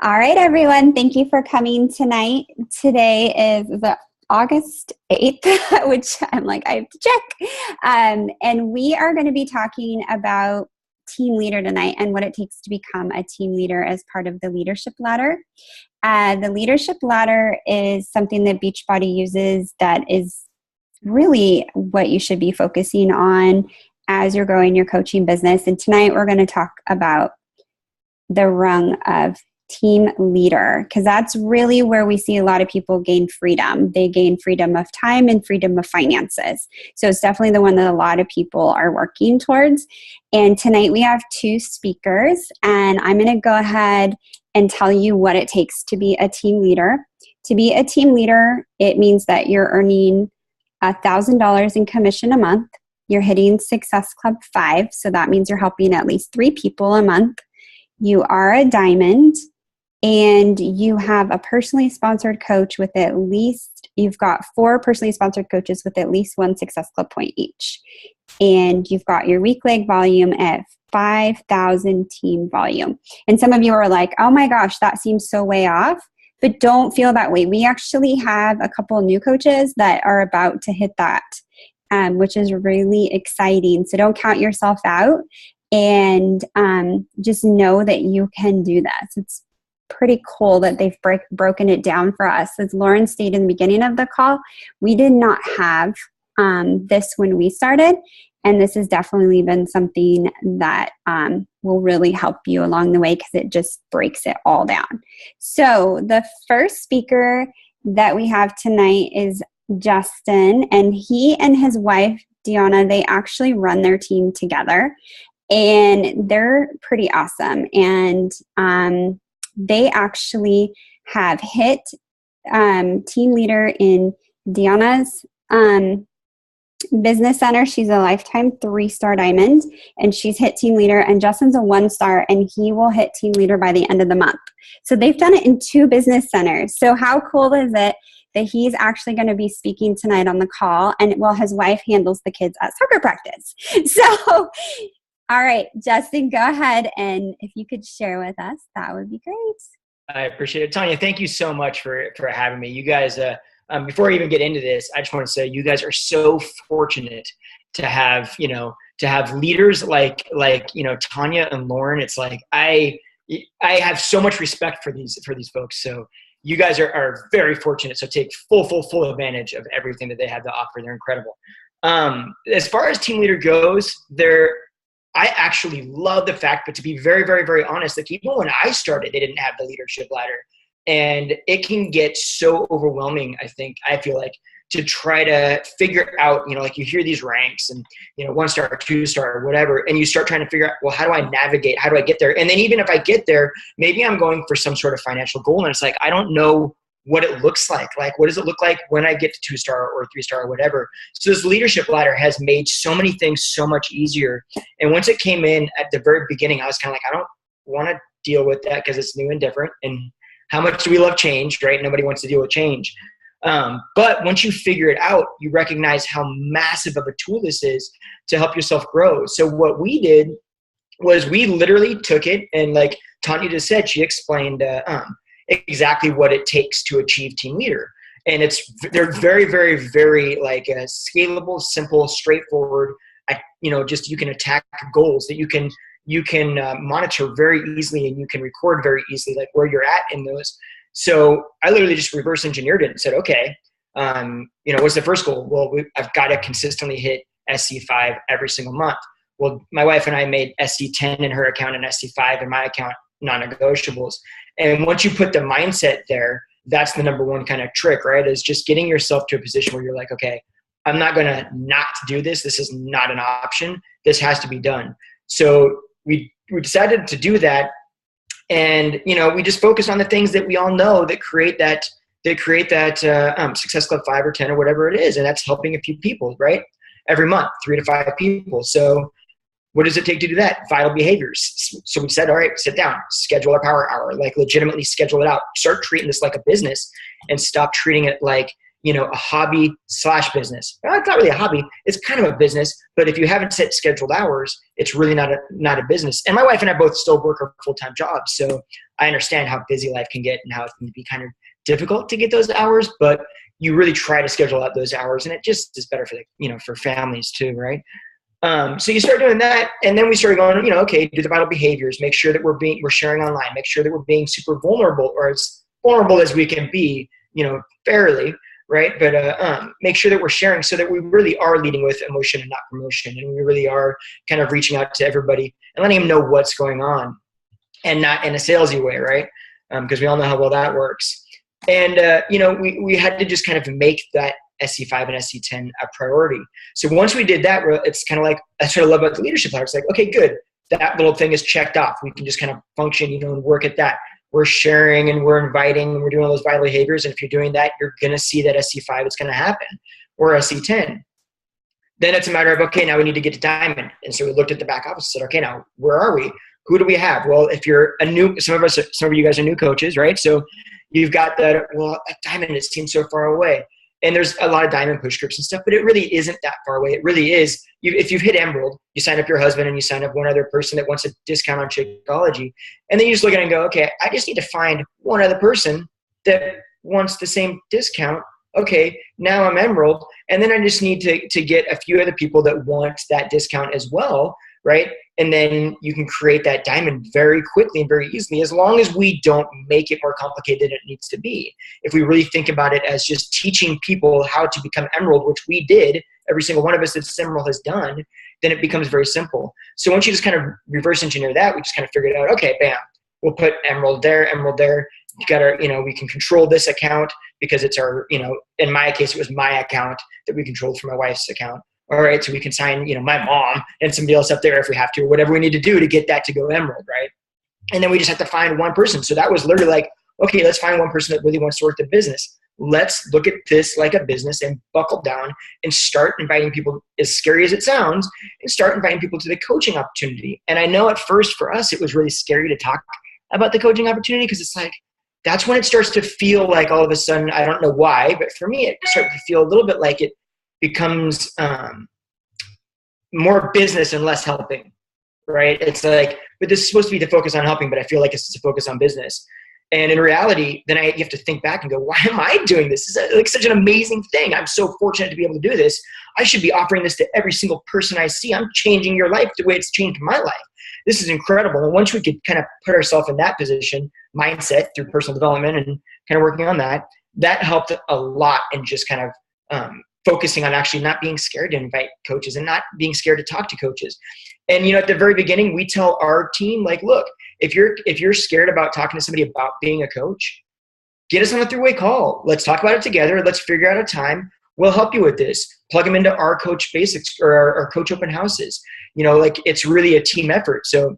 All right, everyone. Thank you for coming tonight. Today is the August 8th, which I'm like, I have to check. And we are going to be talking about team leader tonight and what it takes to become a team leader as part of the leadership ladder. The leadership ladder is something that Beachbody uses that is really what you should be focusing on as you're growing your coaching business. And tonight we're going to talk about the rung of team leader, because that's really where we see a lot of people gain freedom. They gain freedom of time and freedom of finances. So it's definitely the one that a lot of people are working towards. And tonight we have two speakers, and I'm going to go ahead and tell you what it takes to be a team leader. To be a team leader, it means that you're earning $1,000 in commission a month. You're hitting Success Club 5, so that means you're helping at least 3 people a month. You are a diamond, and you have a personally sponsored coach with at least, you've got 4 personally sponsored coaches with at least 1 Success Club point each. And you've got your week leg volume at 5,000 team volume. And some of you are like, oh my gosh, that seems so way off. But don't feel that way. We actually have a couple of new coaches that are about to hit that, which is really exciting. So don't count yourself out, and just know that you can do this. It's pretty cool that they've broken it down for us. As Lauren stated in the beginning of the call, we did not have this when we started, and this has definitely been something that will really help you along the way, because it just breaks it all down. So the first speaker that we have tonight is Justin, and he and his wife Deanna, they actually run their team together, and they're pretty awesome. And they actually have hit team leader in Deanna's business center. She's a lifetime 3-star diamond, and she's hit team leader, and Justin's a 1-star, and he will hit team leader by the end of the month. So they've done it in 2 business centers. So how cool is it that he's actually going to be speaking tonight on the call, and while his wife handles the kids at soccer practice. So all right, Justin, go ahead, and if you could share with us, that would be great. I appreciate it. Tanya, thank you so much for having me. You guys, before I even get into this, I just want to say you guys are so fortunate to have, leaders like Tanya and Lauren. It's like I have so much respect for these folks. So you guys are very fortunate. So take full advantage of everything that they have to offer. They're incredible. As far as team leader goes, I actually love the fact, but to be very, very, very honest, like even when I started, they didn't have the leadership ladder, and it can get so overwhelming. I feel like to try to figure out, like you hear these ranks and, 1-star, 2-star, whatever, and you start trying to figure out, well, how do I navigate? How do I get there? And then even if I get there, maybe I'm going for some sort of financial goal, and it's like, I don't know what it looks like. Like, what does it look like when I get to 2-star or 3-star or whatever? So this leadership ladder has made so many things so much easier. And once it came in at the very beginning, I was kind of like, I don't want to deal with that because it's new and different. And how much do we love change, right? Nobody wants to deal with change. But once you figure it out, you recognize how massive of a tool this is to help yourself grow. So what we did was we literally took it, and like Tanya just said, she explained exactly what it takes to achieve team leader. And they're very, very, very like scalable, simple, straightforward, just you can attack goals that you can monitor very easily, and you can record very easily, like where you're at in those. So I literally just reverse engineered it and said, okay, what's the first goal? Well, I've got to consistently hit SC5 every single month. Well, my wife and I made SC10 in her account and SC5 in my account, non-negotiables. And once you put the mindset there, that's the number one kind of trick, right? Is just getting yourself to a position where you're like, okay, I'm not going to not do this. This is not an option. This has to be done. So we decided to do that. And, we just focus on the things that we all know that create that Success Club 5 or 10 or whatever it is. And that's helping a few people, right? Every month, 3 to 5 people. So what does it take to do that? Vital behaviors. So we said, all right, sit down, schedule a power hour, like legitimately schedule it out. Start treating this like a business and stop treating it like, a hobby / business. Well, it's not really a hobby. It's kind of a business, but if you haven't set scheduled hours, it's really not a business. And my wife and I both still work our full-time jobs. So I understand how busy life can get and how it can be kind of difficult to get those hours, but you really try to schedule out those hours, and it just is better for for families too, right? So you start doing that, and then we started going, okay, do the vital behaviors, make sure that we're sharing online, make sure that we're being super vulnerable, or as vulnerable as we can be, fairly, right? But make sure that we're sharing so that we really are leading with emotion and not promotion, and we really are kind of reaching out to everybody and letting them know what's going on, and not in a salesy way, right? Because we all know how well that works. And, we had to just kind of make that SC5 and SC10 a priority. So once we did that, it's kind of like, that's what I love about the leadership ladder. It's like, okay, good. That little thing is checked off. We can just kind of function, and work at that. We're sharing and we're inviting and we're doing all those vital behaviors. And if you're doing that, you're going to see that SC5 is going to happen, or SC10. Then it's a matter of, okay, now we need to get to diamond. And so we looked at the back office and said, okay, now where are we? Who do we have? Well, if you're some of you guys are new coaches, right? So you've got that, well, at diamond, it seems so far away. And there's a lot of diamond push groups and stuff, but it really isn't that far away. It really is. If you've hit emerald, you sign up your husband and you sign up one other person that wants a discount on Shakeology. And then you just look at it and go, okay, I just need to find one other person that wants the same discount. Okay, now I'm emerald. And then I just need to get a few other people that want that discount as well, right? And then you can create that diamond very quickly and very easily, as long as we don't make it more complicated than it needs to be. If we really think about it as just teaching people how to become emerald, which we did, every single one of us that's emerald has done, then it becomes very simple. So once you just kind of reverse engineer that, we just kind of figured out, okay, bam, we'll put emerald there. You got our, we can control this account because it's our, in my case, it was my account that we controlled from my wife's account. All right, so we can sign, my mom and somebody else up there if we have to, or whatever we need to do to get that to go emerald, right? And then we just have to find one person. So that was literally like, okay, let's find one person that really wants to work the business. Let's look at this like a business and buckle down and start inviting people, as scary as it sounds, and start inviting people to the coaching opportunity. And I know at first for us, it was really scary to talk about the coaching opportunity, because it's like, that's when it starts to feel like all of a sudden, I don't know why, but for me, it started to feel a little bit like it becomes more business and less helping, right? It's like, but this is supposed to be to focus on helping, but I feel like it's to focus on business. And in reality, then you have to think back and go, why am I doing this? This is like such an amazing thing. I'm so fortunate to be able to do this. I should be offering this to every single person I see. I'm changing your life the way it's changed my life. This is incredible. And once we could kind of put ourselves in that position, mindset through personal development and kind of working on that, that helped a lot in just kind of focusing on actually not being scared to invite coaches and not being scared to talk to coaches. And, at the very beginning, we tell our team, like, look, if you're scared about talking to somebody about being a coach, get us on a three-way call. Let's talk about it together. Let's figure out a time. We'll help you with this. Plug them into our Coach Basics or our Coach Open Houses. It's really a team effort. So,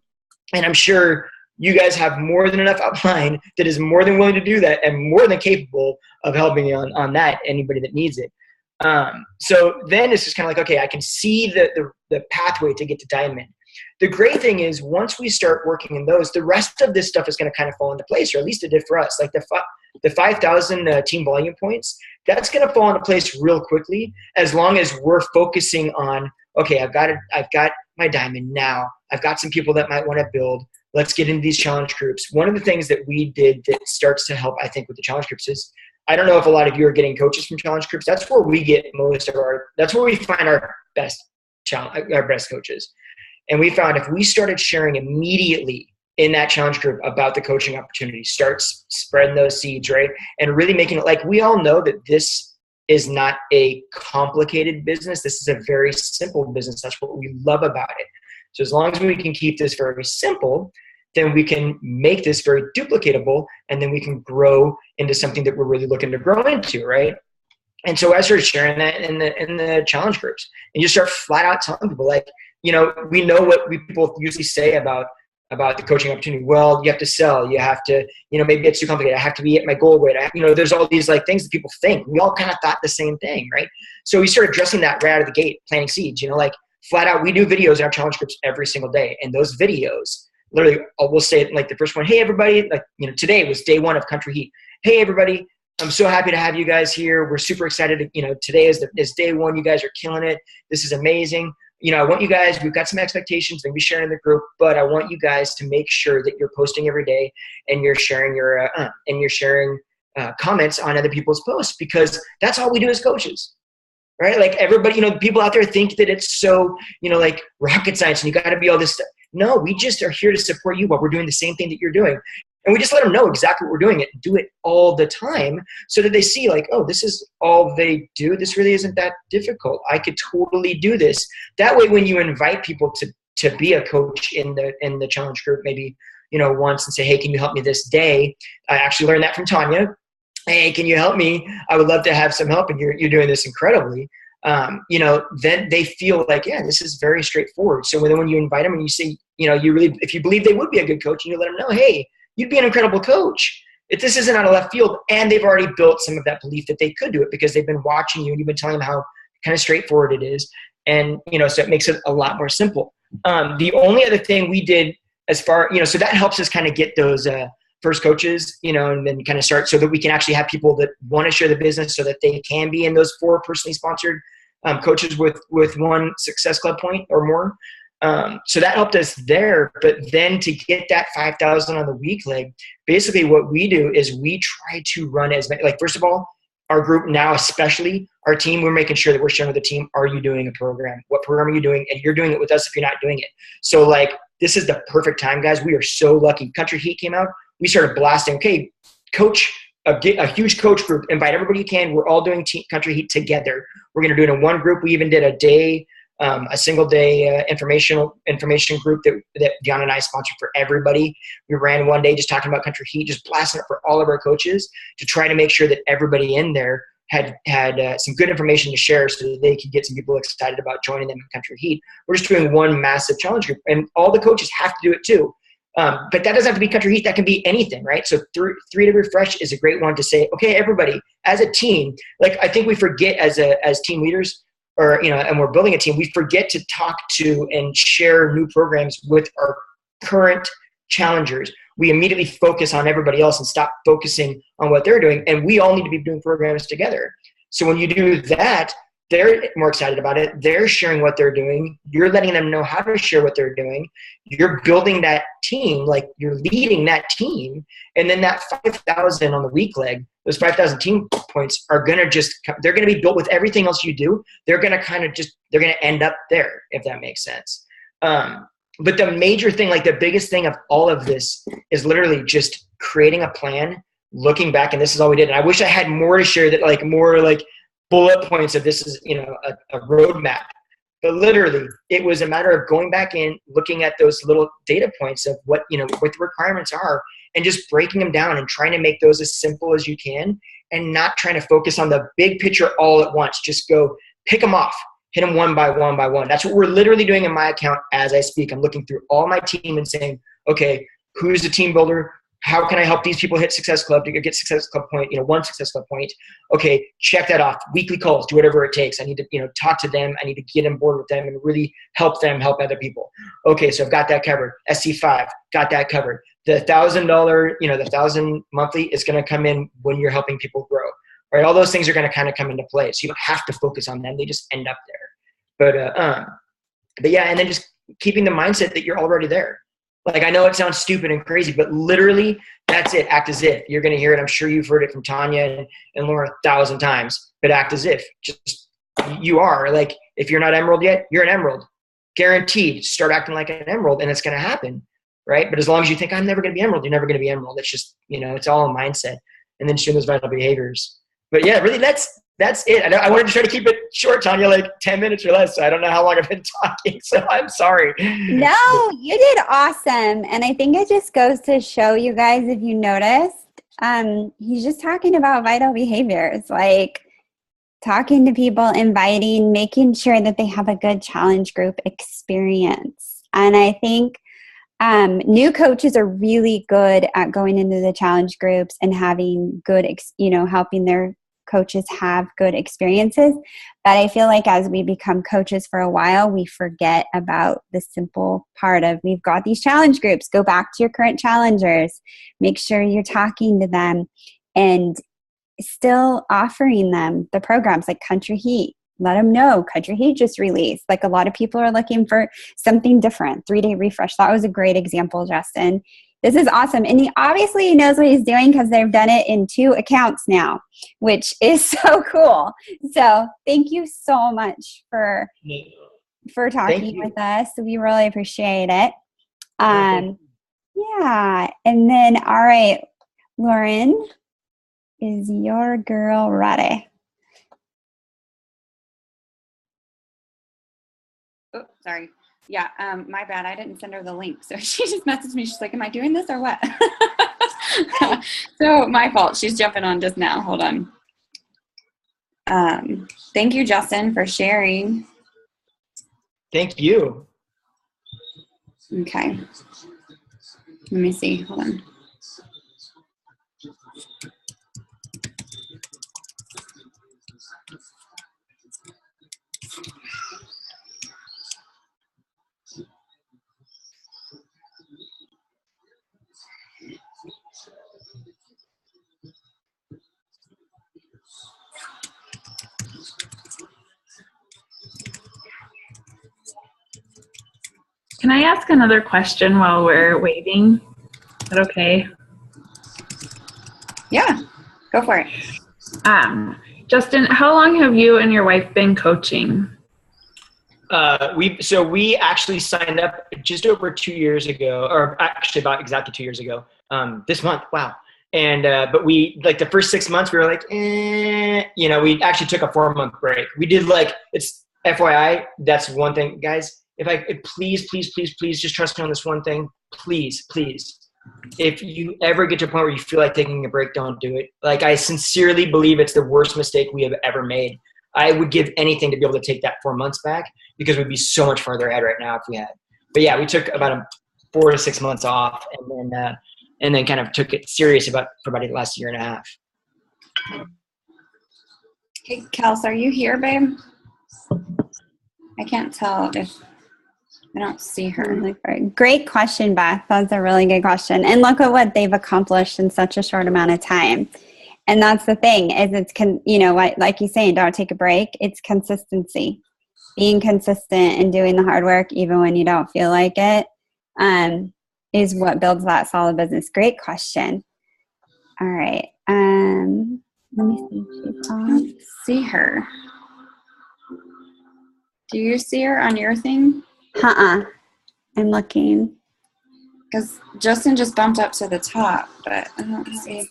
and I'm sure you guys have more than enough upline that is more than willing to do that and more than capable of helping you on that, anybody that needs it. So then it's just kind of like, okay, I can see the pathway to get to diamond. The great thing is once we start working in those, the rest of this stuff is going to kind of fall into place, or at least it did for us. Like the 5,000 team volume points, that's going to fall into place real quickly, as long as we're focusing on, okay, I've got my diamond now. I've got some people that might want to build. Let's get into these challenge groups. One of the things that we did that starts to help, I think, with the challenge groups is, I don't know if a lot of you are getting coaches from challenge groups. That's where we get that's where we find our best coaches. And we found if we started sharing immediately in that challenge group about the coaching opportunity, starts spreading those seeds, right? And really making it like, we all know that this is not a complicated business. This is a very simple business. That's what we love about it. So as long as we can keep this very simple, then we can make this very duplicatable, and then we can grow into something that we're really looking to grow into, right? And so I started sharing that in the challenge groups, and you start flat out telling people, like, we know what people usually say about the coaching opportunity. Well, you have to sell, you have to, maybe it's too complicated. I have to be at my goal weight. There's all these like things that people think. We all kind of thought the same thing, right? So we started addressing that right out of the gate, planting seeds, like flat out. We do videos in our challenge groups every single day, and those videos, literally, we'll say it like the first one, hey, everybody, like, today was day one of Country Heat. Hey, everybody, I'm so happy to have you guys here. We're super excited. Today is day one. You guys are killing it. This is amazing. I want you guys, we've got some expectations, maybe sharing in the group, but I want you guys to make sure that you're posting every day and you're sharing comments on other people's posts, because that's all we do as coaches, right? Like everybody, people out there think that it's so, like rocket science and you got to be all this stuff. No, we just are here to support you while we're doing the same thing that you're doing. And we just let them know exactly what we're doing, do it all the time, so that they see like, oh, this is all they do. This really isn't that difficult. I could totally do this. That way, when you invite people to be a coach in the challenge group, maybe, once, and say, hey, can you help me this day? I actually learned that from Tanya. Hey, can you help me? I would love to have some help, and you're doing this incredibly. Then they feel like, yeah, this is very straightforward. So then when you invite them and you say, if you believe they would be a good coach, and you let them know, hey, you'd be an incredible coach. If this isn't out of left field, and they've already built some of that belief that they could do it because they've been watching you and you've been telling them how kind of straightforward it is. And, so it makes it a lot more simple. The only other thing we did so that helps us kind of get those first coaches, and then kind of start so that we can actually have people that want to share the business so that they can be in those 4 personally sponsored coaches with one Success Club point or more. So that helped us there. But then to get that 5,000 on the week leg, basically what we do is we try to run as many, like, first of all, our group now, especially our team, we're making sure that we're sharing with the team, are you doing a program? What program are you doing? And you're doing it with us if you're not doing it. So like, this is the perfect time, guys. We are so lucky. Country Heat came out. We started blasting, okay, coach, a huge coach group, invite everybody you can. We're all doing Country Heat together. We're going to do it in one group. We even did a single day information group that Dion and I sponsored for everybody. We ran one day just talking about Country Heat, just blasting it for all of our coaches to try to make sure that everybody in there had some good information to share so that they could get some people excited about joining them in Country Heat. We're just doing one massive challenge group, and all the coaches have to do it too. But that doesn't have to be Country Heat. That can be anything, right? So 3 to Refresh is a great one to say, okay, everybody, as a team, like I think we forget as team leaders, and we're building a team, we forget to talk to and share new programs with our current challengers. We immediately focus on everybody else and stop focusing on what they're doing. And we all need to be doing programs together. So when you do that, they're more excited about it. They're sharing what they're doing. You're letting them know how to share what they're doing. You're building that team, like you're leading that team. And then that 5,000 on the week leg, those 5,000 team points are going to they're going to be built with everything else you do. They're going to they're going to end up there, if that makes sense. But the major thing, like the biggest thing of all of this is literally just creating a plan, looking back, and this is all we did. And I wish I had more to share, that like more like bullet points of this is, a roadmap. But literally, it was a matter of going back in, looking at those little data points of what the requirements are, and just breaking them down and trying to make those as simple as you can, and not trying to focus on the big picture all at once. Just go pick them off, hit them one by one by one. That's what we're literally doing in my account as I speak. I'm looking through all my team and saying, okay, who's the team builder? How can I help these people hit Success Club to get Success Club point, one Success Club point? Okay, check that off. Weekly calls, do whatever it takes. I need to, talk to them. I need to get on board with them and really help them help other people. Okay, so I've got that covered. SC5, got that covered. The $1,000, the 1,000 monthly is going to come in when you're helping people grow, right? All those things are going to kind of come into play. So you don't have to focus on them. They just end up there. But yeah, and then just keeping the mindset that you're already there. Like, I know it sounds stupid and crazy, but literally that's it. Act as if. You're going to hear it. I'm sure you've heard it from Tanya and Laura 1,000 times, but act as if. Just, you are. Like, if you're not Emerald yet, you're an Emerald. Guaranteed. Start acting like an Emerald, and it's going to happen, right? But as long as you think, I'm never going to be Emerald, you're never going to be Emerald. It's just, it's all a mindset. And then showing those vital behaviors. But yeah, really, that's it. I wanted to try to keep it short, Tanya, like 10 minutes or less. So I don't know how long I've been talking, so I'm sorry. No, you did awesome. And I think it just goes to show you guys, if you noticed, he's just talking about vital behaviors, like talking to people, inviting, making sure that they have a good challenge group experience. And I think new coaches are really good at going into the challenge groups and having good, helping their coaches have good experiences. But I feel like as we become coaches for a while, we forget about the simple part of, we've got these challenge groups. Go back to your current challengers. Make sure you're talking to them. And still offering them the programs like Country Heat. Let them know Country Heat just released. Like a lot of people are looking for something different. 3-day refresh. That was a great example, Justin. This is awesome. And he obviously knows what he's doing because they've done it in 2 accounts now, which is so cool. So thank you so much for talking with us. We really appreciate it. Yeah. And then, all right, Lauren, is your girl ready? Oh, sorry. Yeah, my bad. I didn't send her the link. So she just messaged me. She's like, am I doing this or what? So my fault. She's jumping on just now. Hold on. Thank you, Justin, for sharing. Thank you. Okay. Let me see. Hold on. Can I ask another question while we're waiting? Is that okay? Yeah, go for it. Justin, how long have you and your wife been coaching? We actually signed up just over 2 years ago, or actually about exactly 2 years ago. This month, wow. And but we like the first 6 months we were like, we actually took a 4-month break. We did it's FYI. That's one thing, guys. Please just trust me on this one thing. Please. If you ever get to a point where you feel like taking a break, don't do it. Like, I sincerely believe it's the worst mistake we have ever made. I would give anything to be able to take that 4 months back because we'd be so much farther ahead right now if we had. But yeah, we took about 4 to 6 months off and then kind of took it serious for about the last year and a half. Hey, Kels, are you here, babe? I can't tell if I don't see her. Great question, Beth. That's a really good question. And look at what they've accomplished in such a short amount of time. And that's the thing is like you saying, don't take a break. It's consistency, being consistent and doing the hard work, even when you don't feel like it, is what builds that solid business. Great question. All right. Let me see. She's on. See her. Do you see her on your thing? I'm looking. Because Justin just bumped up to the top, but I don't see.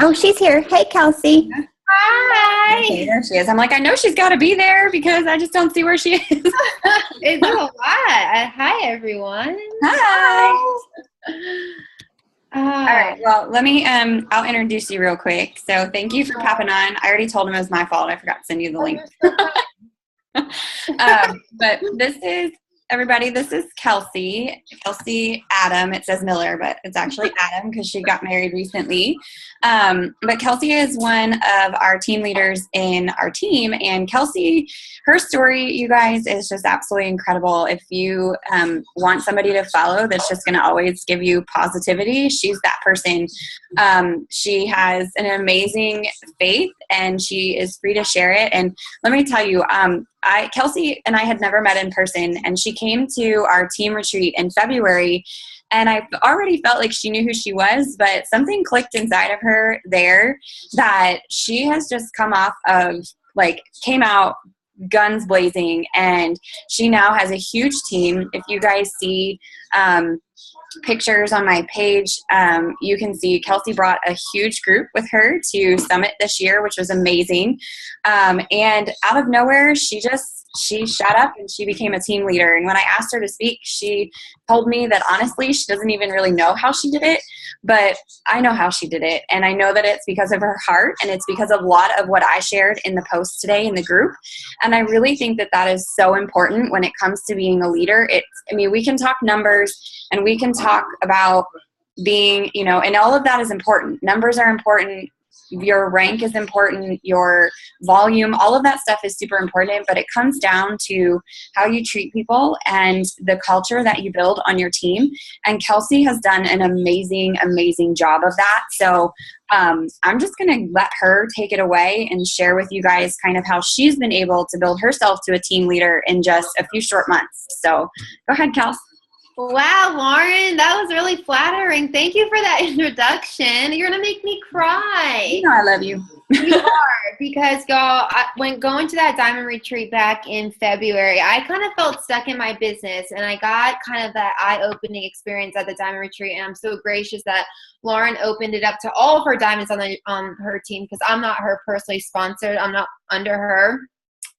Oh, she's here. Hey, Kelsey. Hi. Okay, there she is. I'm like, I know she's got to be there because I just don't see where she is. It's a lot. Hi, everyone. Hi. All right. Well, let me, I'll introduce you real quick. So thank you for popping on. I already told him it was my fault. I forgot to send you the link. But this is, everybody, this is Kelsey Adam. It says Miller, but it's actually Adam because she got married recently. But Kelsey is one of our team leaders in our team. And Kelsey, her story, you guys, is just absolutely incredible. If you want somebody to follow that's just going to always give you positivity, she's that person. She has an amazing faith and she is free to share it. And let me tell you, Kelsey and I had never met in person, and she came to our team retreat in February, and I already felt like she knew who she was, but something clicked inside of her there that she has just come off of, came out guns blazing, and she now has a huge team. If you guys see pictures on my page, you can see Kelsey brought a huge group with her to Summit this year, which was amazing. And out of nowhere, she shot up and she became a team leader. And when I asked her to speak, she told me that honestly, she doesn't even really know how she did it, but I know how she did it. And I know that it's because of her heart, and it's because of a lot of what I shared in the post today in the group. And I really think that that is so important when it comes to being a leader. We can talk numbers and we can talk about being, and all of that is important. Numbers are important. your rank is important, your volume, all of that stuff is super important, but it comes down to how you treat people and the culture that you build on your team. And Kelsey has done an amazing, amazing job of that. So I'm just going to let her take it away and share with you guys kind of how she's been able to build herself to a team leader in just a few short months. So go ahead, Kels. Wow, Lauren, that was really flattering. Thank you for that introduction. You're going to make me cry. You know I love you. You are, because y'all, when going to that diamond retreat back in February, I kind of felt stuck in my business, and I got kind of that eye-opening experience at the diamond retreat, and I'm so gracious that Lauren opened it up to all of her diamonds on her team, because I'm not her personally sponsored. I'm not under her.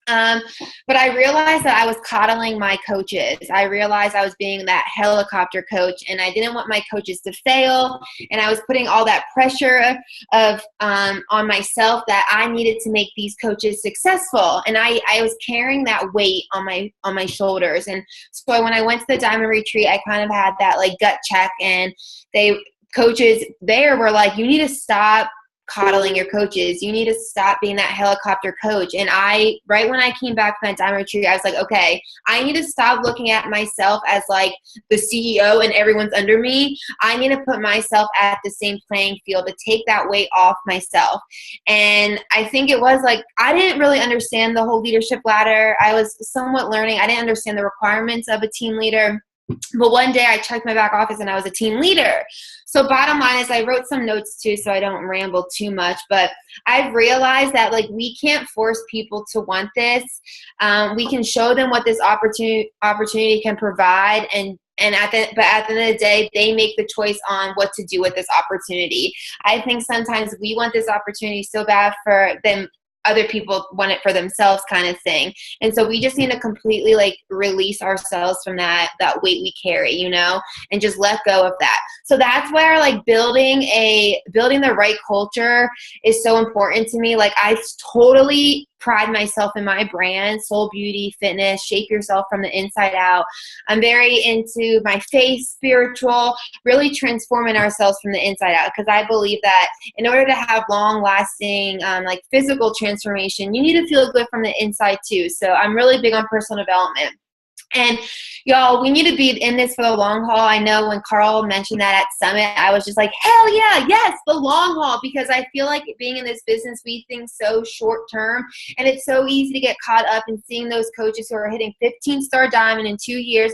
But I realized that I was coddling my coaches. I realized I was being that helicopter coach, and I didn't want my coaches to fail. And I was putting all that pressure on myself that I needed to make these coaches successful. And I was carrying that weight on my shoulders. And so when I went to the diamond retreat, I kind of had that like gut check, and coaches there were like, you need to stop coddling your coaches. You need to stop being that helicopter coach. And right when I came back from that diamond retreat, I was like, okay, I need to stop looking at myself as like the CEO and everyone's under me. I need to put myself at the same playing field to take that weight off myself. And I think it was like, I didn't really understand the whole leadership ladder. I was somewhat learning. I didn't understand the requirements of a team leader. But one day I checked my back office and I was a team leader. So bottom line is I wrote some notes too, so I don't ramble too much, but I've realized that like we can't force people to want this. We can show them what this opportunity can provide, but at the end of the day, they make the choice on what to do with this opportunity. I think sometimes we want this opportunity so bad for them, other people want it for themselves kind of thing. And so we just need to completely like release ourselves from that weight we carry, and just let go of that. So that's where like building the right culture is so important to me. Like I totally pride myself in my brand, Soul Beauty Fitness, shape yourself from the inside out. I'm very into my faith, spiritual, really transforming ourselves from the inside out, because I believe that in order to have long lasting like physical transformation, you need to feel good from the inside too. So I'm really big on personal development. And y'all, we need to be in this for the long haul. I know when Carl mentioned that at Summit, I was just like, hell yeah, yes, the long haul, because I feel like being in this business, we think so short term, and it's so easy to get caught up in seeing those coaches who are hitting 15-star diamond in 2 years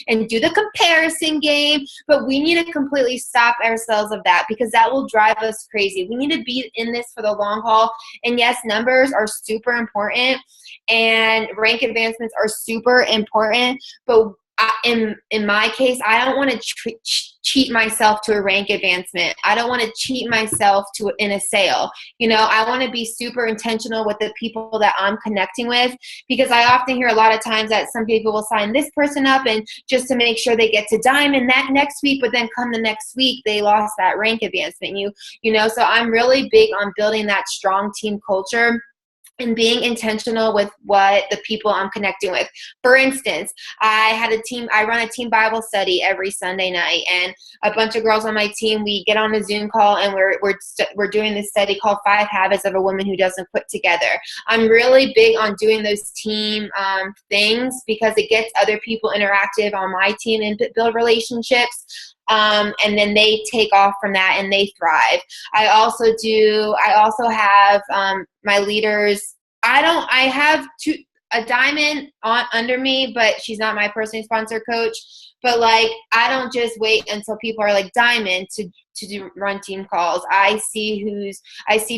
and do the comparison game. But we need to completely stop ourselves of that, because that will drive us crazy. We need to be in this for the long haul. And yes, numbers are super important, and rank advancements are super important. But in my case, I don't want to cheat myself to a rank advancement. I don't want to cheat myself in a sale. I want to be super intentional with the people that I'm connecting with, because I often hear a lot of times that some people will sign this person up and just to make sure they get to diamond that next week, but then come the next week, they lost that rank advancement. So I'm really big on building that strong team culture and being intentional with what the people I'm connecting with. For instance, I run a team Bible study every Sunday night, and a bunch of girls on my team, we get on a Zoom call, and we're doing this study called 5 Habits of a Woman Who Doesn't Quit Together. I'm really big on doing those team things, because it gets other people interactive on my team and build relationships. And then they take off from that and they thrive. I also have my leaders. I have a diamond under me, but she's not my personally sponsored coach. But like, I don't just wait until people are like diamond to run team calls. I see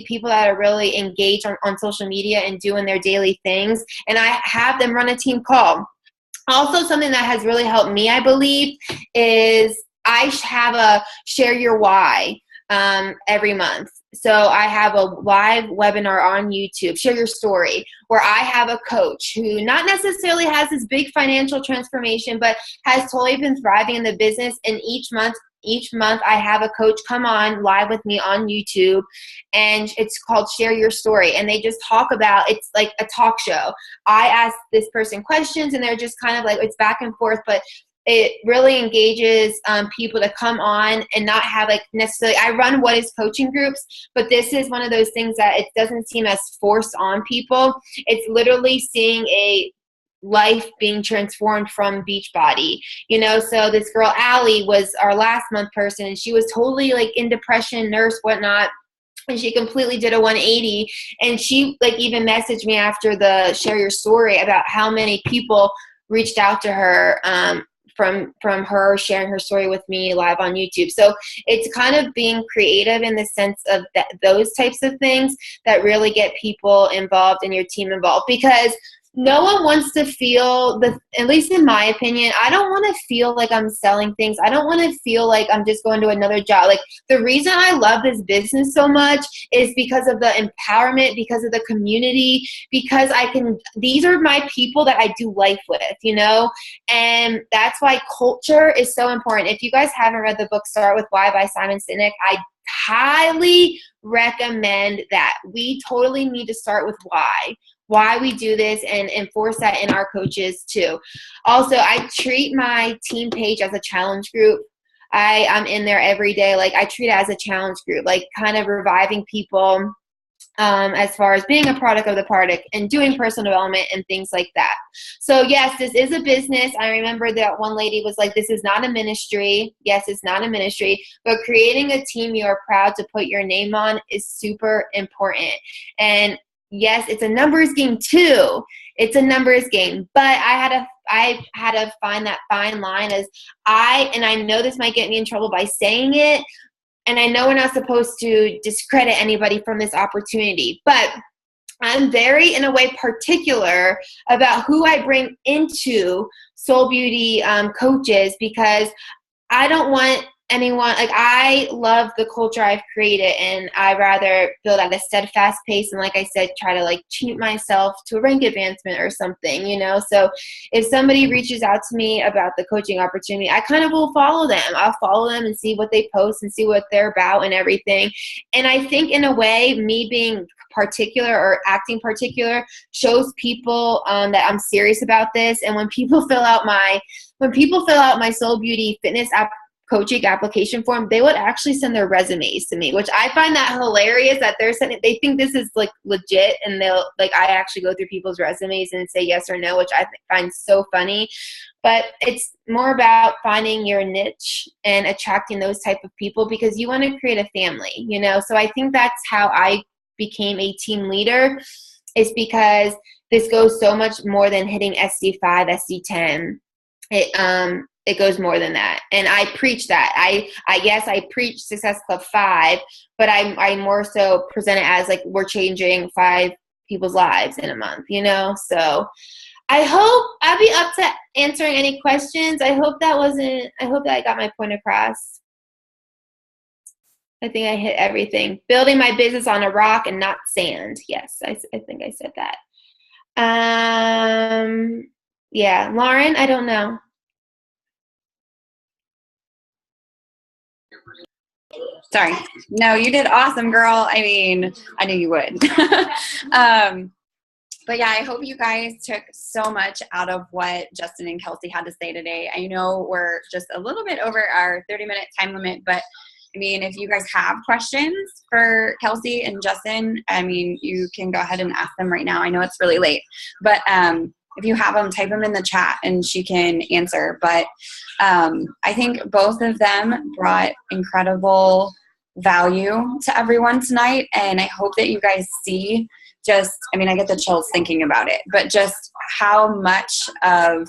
people that are really engaged on social media and doing their daily things, and I have them run a team call. Also, something that has really helped me, I believe, is I have a share your why every month. So I have a live webinar on YouTube, Share Your Story, where I have a coach who not necessarily has this big financial transformation, but has totally been thriving in the business. And each month I have a coach come on live with me on YouTube, and it's called Share Your Story. And they just talk about, it's like a talk show. I ask this person questions, and they're just kind of like, it's back and forth, but it really engages people to come on and not have like necessarily, I run What Is Coaching groups, but this is one of those things that it doesn't seem as forced on people. It's literally seeing a life being transformed from Beachbody, you know. So this girl Allie was our last month person, and she was totally like in depression, nurse, whatnot, and she completely did a 180. And she like even messaged me after the Share Your Story about how many people reached out to her from her sharing her story with me live on YouTube. So it's kind of being creative in the sense of those types of things that really get people involved and your team involved, because no one wants to feel, at least in my opinion, I don't want to feel like I'm selling things. I don't want to feel like I'm just going to another job. Like, the reason I love this business so much is because of the empowerment, because of the community, because these are my people that I do life with, you know? And that's why culture is so important. If you guys haven't read the book Start With Why by Simon Sinek, I highly recommend that. We totally need to start with why we do this, and enforce that in our coaches too. Also, I treat my team page as a challenge group. I'm in there every day. Like, I treat it as a challenge group, like kind of reviving people as far as being a product of the product and doing personal development and things like that. So yes, this is a business. I remember that one lady was like, this is not a ministry. Yes, it's not a ministry, but creating a team you are proud to put your name on is super important. And yes, it's a numbers game too. It's a numbers game, but I had to find that fine line, as I know this might get me in trouble by saying it, and I know we're not supposed to discredit anybody from this opportunity, but I'm very, in a way, particular about who I bring into Soul Beauty coaches, because I don't want anyone, like, I love the culture I've created, and I rather build at a steadfast pace and, like I said, try to like cheat myself to a rank advancement or something, you know. So if somebody reaches out to me about the coaching opportunity, I kind of will follow them. I'll follow them and see what they post and see what they're about and everything. And I think, in a way, me being particular or acting particular shows people that I'm serious about this. And when people fill out my Soul Beauty fitness coaching application form, they would actually send their resumes to me, which I find that hilarious, that they think this is like legit, and they'll like, I actually go through people's resumes and say yes or no, which I find so funny. But it's more about finding your niche and attracting those type of people, because you want to create a family, you know. So I think that's how I became a team leader, is because this goes so much more than hitting SD5, SD10. It goes more than that. And I preach that. I guess I preach Success Club 5, but I more so present it as like, we're changing 5 people's lives in a month, you know? So I hope I'll be up to answering any questions. I hope that I got my point across. I think I hit everything. Building my business on a rock and not sand. Yes, I think I said that. Yeah, Lauren, I don't know. Sorry. No, you did awesome, girl. I mean, I knew you would. But yeah, I hope you guys took so much out of what Justin and Kelsey had to say today. I know we're just a little bit over our 30-minute time limit, but I mean, if you guys have questions for Kelsey and Justin, I mean, you can go ahead and ask them right now. I know it's really late, but if you have them, type them in the chat and she can answer. But I think both of them brought incredible value to everyone tonight. And I hope that you guys see I get the chills thinking about it, but just how much of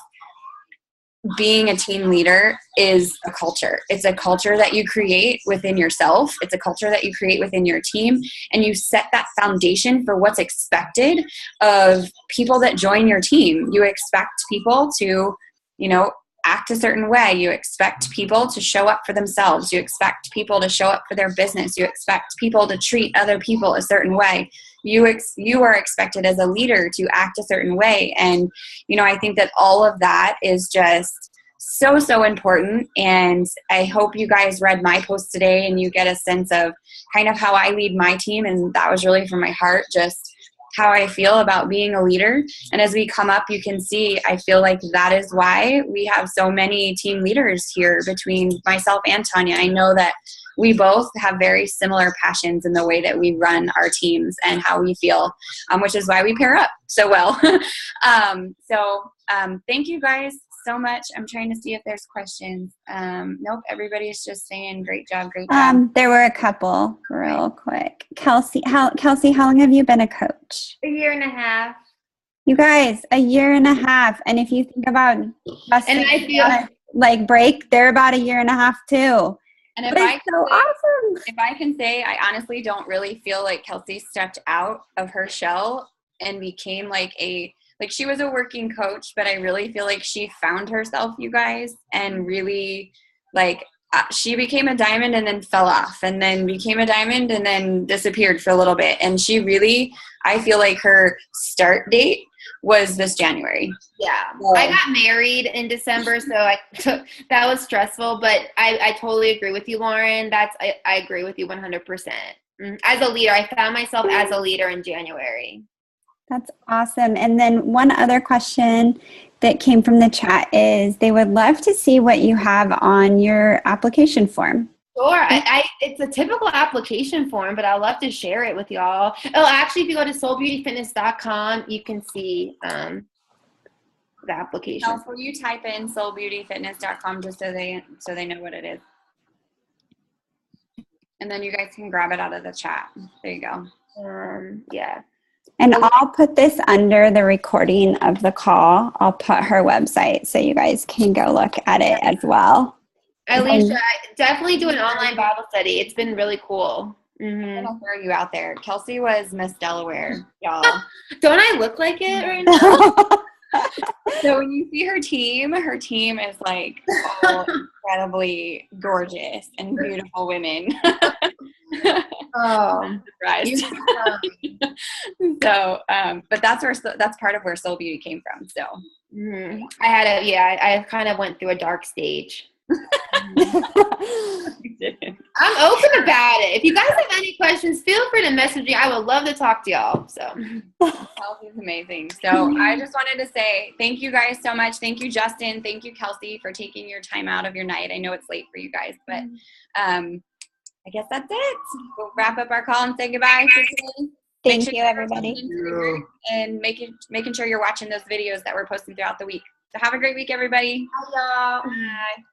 being a team leader is a culture. It's a culture that you create within yourself. It's a culture that you create within your team, and you set that foundation for what's expected of people that join your team. You expect people to, act a certain way. You expect people to show up for themselves. You expect people to show up for their business. You expect people to treat other people a certain way. You are expected as a leader to act a certain way. And, I think that all of that is just so, so important. And I hope you guys read my post today and you get a sense of kind of how I lead my team. And that was really from my heart, just how I feel about being a leader. And as we come up, you can see, I feel like that is why we have so many team leaders here between myself and Tanya. I know that we both have very similar passions in the way that we run our teams and how we feel, which is why we pair up so well. Thank you guys so much. I'm trying to see if there's questions. Nope, everybody's just saying great job, great job. There were a couple real quick. Kelsey, how long have you been a coach? 1.5 years. You guys, 1.5 years. And if you think about Justin, And I feel like break, they're about 1.5 years too. And But it's so awesome. if I can say, I honestly don't really feel like Kelsey stepped out of her shell and became she was a working coach, but I really feel like she found herself, you guys, and really she became a diamond and then fell off, and then became a diamond and then disappeared for a little bit. And she really, I feel like her start date was this January. Yeah. I got married in December, so that was stressful, but I totally agree with you, Lauren. I agree with you 100%. As a leader, I found myself as a leader in January. That's awesome. And then one other question that came from the chat is they would love to see what you have on your application form. Sure. It's a typical application form, but I'd love to share it with y'all. Oh, actually, if you go to soulbeautyfitness.com, you can see the application. Also, you type in soulbeautyfitness.com just so they know what it is. And then you guys can grab it out of the chat. There you go. Yeah. And I'll put this under the recording of the call. I'll put her website so you guys can go look at it as well. Alicia, definitely do an online Bible study. It's been really cool. I'm gonna throw you out there. Kelsey was Miss Delaware, y'all. Don't I look like it right now? So when you see her team is like all incredibly gorgeous and beautiful women. Oh, surprised. So, but that's part of where Soul Beauty came from. So, I kind of went through a dark stage. I'm open about it. If you guys have any questions, feel free to message me. I would love to talk to y'all. So health is amazing. So I just wanted to say thank you guys so much. Thank you, Justin. Thank you, Kelsey, for taking your time out of your night. I know it's late for you guys, but I guess that's it. We'll wrap up our call and say goodbye. Thank you, everybody. And making sure you're watching those videos that we're posting throughout the week. So have a great week, everybody. Bye, y'all. Bye.